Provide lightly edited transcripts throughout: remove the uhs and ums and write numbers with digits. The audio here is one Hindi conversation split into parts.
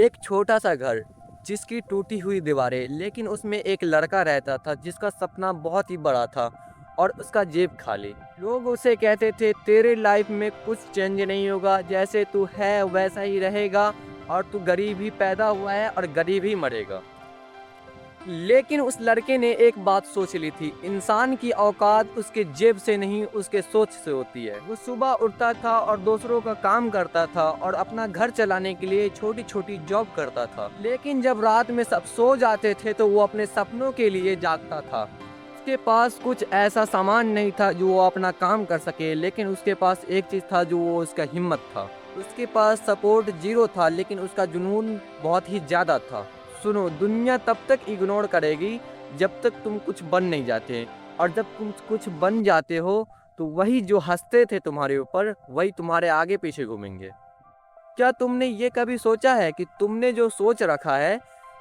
एक छोटा सा घर जिसकी टूटी हुई दीवारें, लेकिन उसमें एक लड़का रहता था जिसका सपना बहुत ही बड़ा था और उसका जेब खाली। लोग उसे कहते थे तेरे लाइफ में कुछ चेंज नहीं होगा, जैसे तू है वैसा ही रहेगा और तू गरीब ही पैदा हुआ है और गरीब ही मरेगा। लेकिन उस लड़के ने एक बात सोच ली थी, इंसान की औकात उसके जेब से नहीं उसके सोच से होती है। वो सुबह उठता था और दूसरों का काम करता था और अपना घर चलाने के लिए छोटी छोटी जॉब करता था। लेकिन जब रात में सब सो जाते थे तो वो अपने सपनों के लिए जागता था। उसके पास कुछ ऐसा सामान नहीं था जो वो अपना काम कर सके, लेकिन उसके पास एक चीज था जो वो उसका हिम्मत था। उसके पास सपोर्ट जीरो था, लेकिन उसका जुनून बहुत ही ज्यादा था। सुनो, दुनिया तब तक इग्नोर करेगी जब तक तुम कुछ बन नहीं जाते, और जब तुम कुछ बन जाते हो तो वही जो हंसते थे तुम्हारे ऊपर वही तुम्हारे आगे पीछे घूमेंगे। क्या तुमने ये कभी सोचा है कि तुमने जो सोच रखा है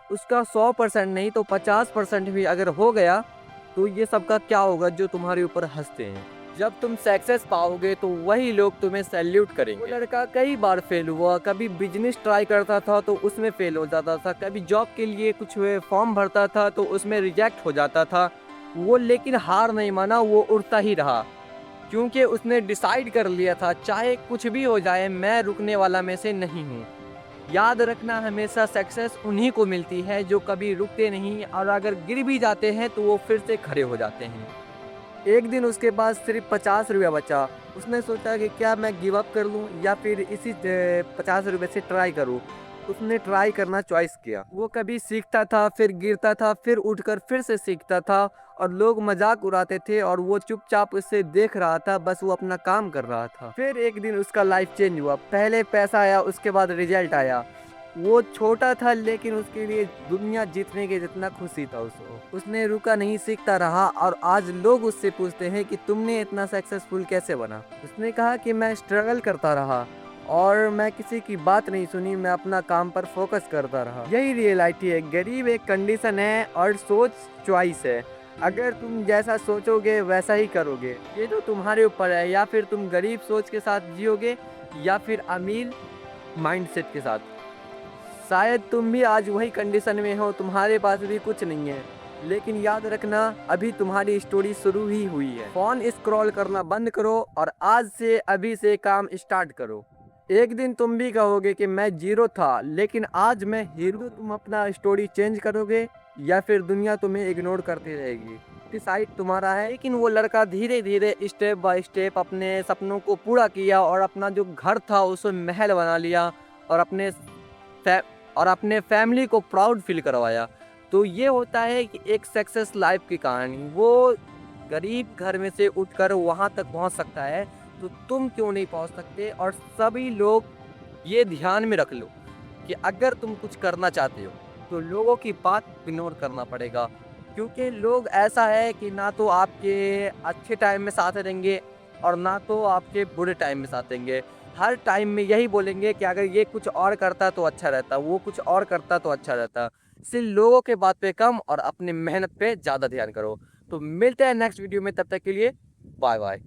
उसका 100% नहीं तो 50% भी अगर हो गया तो ये सबका क्या होगा जो तुम्हारे ऊपर हंसते हैं। जब तुम सक्सेस पाओगे तो वही लोग तुम्हें सैल्यूट करेंगे। वो लड़का कई बार फेल हुआ, कभी बिजनेस ट्राई करता था तो उसमें फेल हो जाता था, कभी जॉब के लिए कुछ फॉर्म भरता था तो उसमें रिजेक्ट हो जाता था। वो लेकिन हार नहीं माना, वो उड़ता ही रहा, क्योंकि उसने डिसाइड कर लिया था चाहे कुछ भी हो जाए मैं रुकने वाला में से नहीं हूँ। याद रखना, हमेशा सक्सेस उन्हीं को मिलती है जो कभी रुकते नहीं, और अगर गिर भी जाते हैं तो वो फिर से खड़े हो जाते हैं। एक दिन उसके पास सिर्फ 50 रुपया बचा। उसने सोचा कि क्या मैं गिव अप कर लूँ या फिर इसी 50 रुपये से ट्राई करूँ। उसने ट्राई करना चॉइस किया। वो कभी सीखता था, फिर गिरता था, फिर उठकर फिर से सीखता था, और लोग मजाक उड़ाते थे और वो चुपचाप उससे देख रहा था, बस वो अपना काम कर रहा था। फिर एक दिन उसका लाइफ चेंज हुआ। पहले पैसा आया, उसके बाद रिजल्ट आया। वो छोटा था लेकिन उसके लिए दुनिया जीतने के जितना खुशी था उसको। उसने रुका नहीं, सीखता रहा, और आज लोग उससे पूछते हैं कि तुमने इतना सक्सेसफुल कैसे बना। उसने कहा कि मैं स्ट्रगल करता रहा और मैं किसी की बात नहीं सुनी, मैं अपना काम पर फोकस करता रहा। यही रियलिटी है, गरीब एक कंडीशन है और सोच चॉइस है। अगर तुम जैसा सोचोगे वैसा ही करोगे, ये तो तुम्हारे ऊपर है। या फिर तुम गरीब सोच के साथ जियोगे या फिर अमीर माइंडसेट के साथ। शायद तुम भी आज वही कंडीशन में हो, तुम्हारे पास भी कुछ नहीं है, लेकिन याद रखना अभी तुम्हारी स्टोरी शुरू ही हुई है। फोन स्क्रॉल करना बंद करो और आज से अभी से काम स्टार्ट करो। एक दिन तुम भी कहोगे कि मैं जीरो था लेकिन आज मैं हीरो। तुम अपना स्टोरी चेंज करोगे या फिर दुनिया तुम्हें इग्नोर करती रहेगी, डिसाइड तुम्हारा है। लेकिन वो लड़का धीरे धीरे स्टेप बाय स्टेप अपने सपनों को पूरा किया और अपना जो घर था उसे महल बना लिया, और फै और अपने फैमिली को प्राउड फील करवाया। तो ये होता है कि एक सक्सेस लाइफ की कहानी। वो गरीब घर में से उठकर वहाँ तक पहुँच सकता है, तो तुम क्यों नहीं पहुँच सकते। और सभी लोग ये ध्यान में रख लो कि अगर तुम कुछ करना चाहते हो तो लोगों की बात इग्नोर करना पड़ेगा, क्योंकि लोग ऐसा है कि ना तो आपके अच्छे टाइम में साथ देंगे और ना तो आपके बुरे टाइम में साथ देंगे। हर टाइम में यही बोलेंगे कि अगर ये कुछ और करता तो अच्छा रहता, वो कुछ और करता तो अच्छा रहता। इसलिए लोगों के बात पे कम और अपनी मेहनत पे ज़्यादा ध्यान करो। तो मिलते हैं नेक्स्ट वीडियो में, तब तक के लिए बाय बाय।